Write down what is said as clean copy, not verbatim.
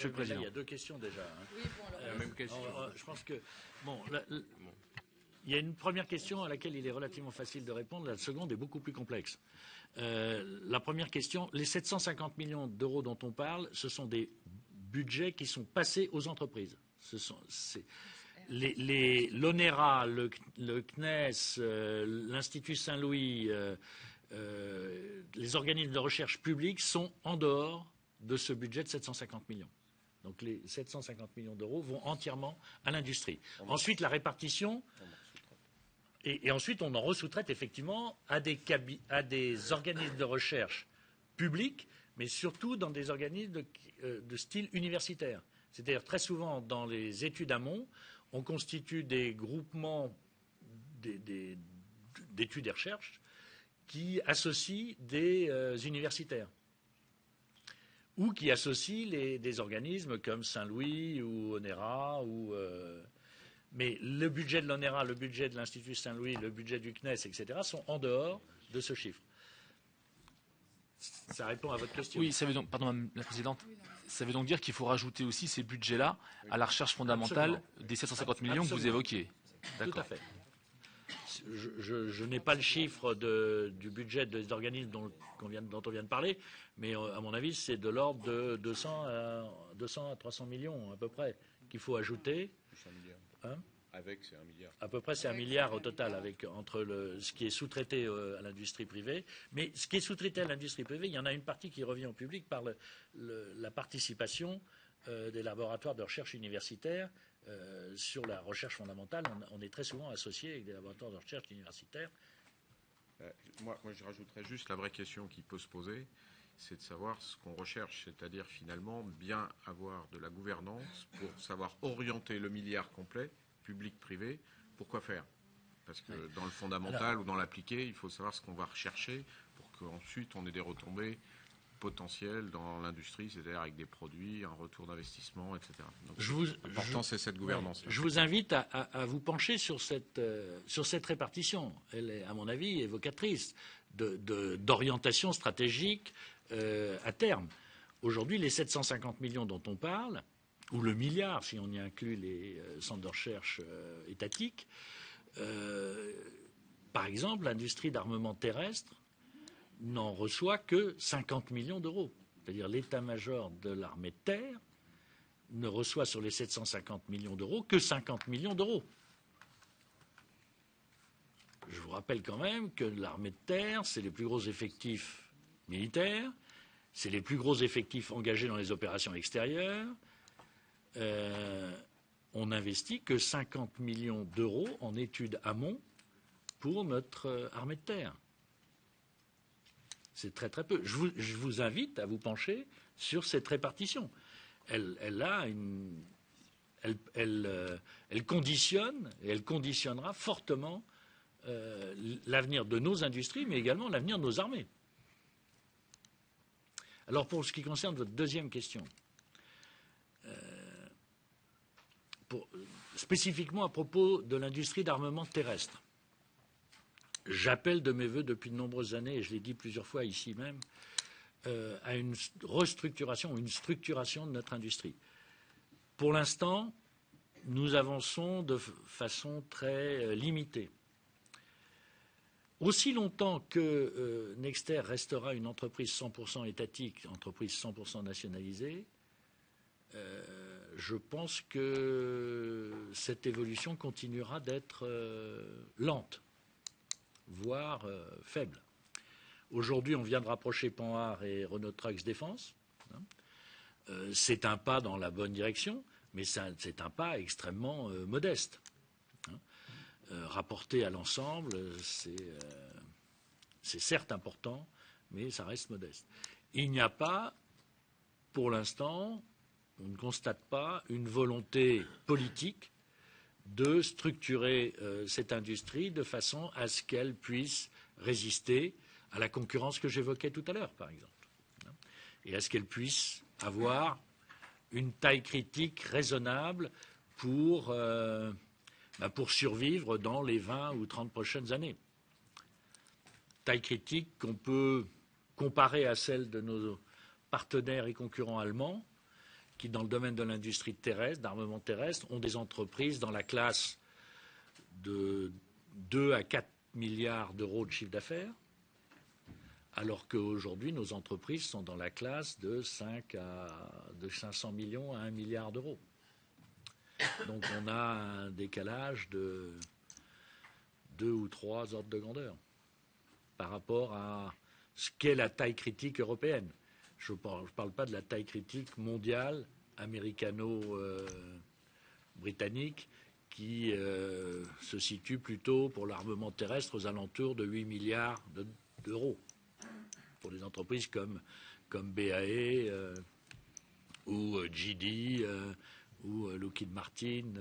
Monsieur le Président. Il y a deux questions déjà. Oui, bon, alors, même question. Je pense que il y a une première question à laquelle il est relativement facile de répondre. La seconde est beaucoup plus complexe. La première question, les 750 millions d'euros dont on parle, ce sont des budgets qui sont passés aux entreprises. L'ONERA, le CNES, l'Institut Saint-Louis, les organismes de recherche publics sont en dehors de ce budget de 750 millions. Donc les 750 millions d'euros vont entièrement à l'industrie. Ensuite, la répartition, et ensuite on en ressous-traite effectivement à des organismes de recherche publics, mais surtout dans des organismes de style universitaire. C'est-à-dire très souvent dans les études amont, on constitue des groupements d'études et recherche qui associent des universitaires, ou qui associent des organismes comme Saint-Louis ou ONERA. Mais le budget de l'ONERA, le budget de l'Institut Saint-Louis, le budget du CNES, etc., sont en dehors de ce chiffre. Ça répond à votre question. Oui, ça veut donc, pardon, Madame la Présidente, ça veut donc dire qu'il faut rajouter aussi ces budgets-là à la recherche fondamentale. Absolument. Des 750 millions que vous évoquiez. Tout à fait. Je n'ai pas le chiffre du budget des organismes dont on vient de parler, mais à mon avis, c'est de l'ordre de 200 à 300 millions à peu près qu'il faut ajouter. Hein, avec, c'est 1 milliard. À peu près, c'est 1 milliard au total, entre ce qui est sous-traité à l'industrie privée. Mais ce qui est sous-traité à l'industrie privée, il y en a une partie qui revient au public par la participation des laboratoires de recherche universitaires sur la recherche fondamentale. On est très souvent associé avec des laboratoires de recherche universitaires. Moi, je rajouterais juste la vraie question qui peut se poser, c'est de savoir ce qu'on recherche, c'est-à-dire finalement bien avoir de la gouvernance pour savoir orienter le milliard complet, public-privé, pourquoi faire. Parce que dans le fondamental ou dans l'appliqué, il faut savoir ce qu'on va rechercher pour qu'ensuite on ait des retombées potentielles dans l'industrie, c'est-à-dire avec des produits, un retour d'investissement, etc. Donc, l'important, c'est cette gouvernance. Je vous invite à vous pencher sur cette répartition. Elle est, à mon avis, évocatrice d'orientation stratégique à terme. Aujourd'hui, les 750 millions dont on parle, ou le milliard, si on y inclut les centres de recherche étatiques, par exemple, l'industrie d'armement terrestre n'en reçoit que 50 millions d'euros. C'est-à-dire l'état-major de l'armée de terre ne reçoit sur les 750 millions d'euros que 50 millions d'euros. Je vous rappelle quand même que l'armée de terre, c'est les plus gros effectifs militaires, c'est les plus gros effectifs engagés dans les opérations extérieures. On n'investit que 50 millions d'euros en études amont pour notre armée de terre. C'est très très peu. Je vous invite à vous pencher sur cette répartition. Elle conditionne et elle conditionnera fortement l'avenir de nos industries, mais également l'avenir de nos armées. Alors pour ce qui concerne votre deuxième question, spécifiquement à propos de l'industrie d'armement terrestre, j'appelle de mes vœux depuis de nombreuses années, et je l'ai dit plusieurs fois ici même, à une restructuration, une structuration de notre industrie. Pour l'instant, nous avançons de façon très limitée. Aussi longtemps que Nexter restera une entreprise 100% étatique, entreprise 100% nationalisée, je pense que cette évolution continuera d'être lente, voire faible. Aujourd'hui, on vient de rapprocher Panhard et Renault Trucks Défense. C'est un pas dans la bonne direction, mais c'est un pas extrêmement modeste. Rapporté à l'ensemble, c'est certes important, mais ça reste modeste. Il n'y a pas, pour l'instant, on ne constate pas une volonté politique de structurer cette industrie de façon à ce qu'elle puisse résister à la concurrence que j'évoquais tout à l'heure, par exemple, et à ce qu'elle puisse avoir une taille critique raisonnable pour survivre dans les 20 ou 30 prochaines années. Taille critique qu'on peut comparer à celle de nos partenaires et concurrents allemands, qui, dans le domaine de l'industrie terrestre, d'armement terrestre, ont des entreprises dans la classe de 2 à 4 milliards d'euros de chiffre d'affaires, alors qu'aujourd'hui, nos entreprises sont dans la classe de 500 millions à 1 milliard d'euros. Donc on a un décalage de 2 ou 3 ordres de grandeur par rapport à ce qu'est la taille critique européenne. Je ne parle pas de la taille critique mondiale, américano-britannique, qui se situe plutôt pour l'armement terrestre aux alentours de 8 milliards d'euros. Pour des entreprises comme BAE ou GD ou Lockheed Martin.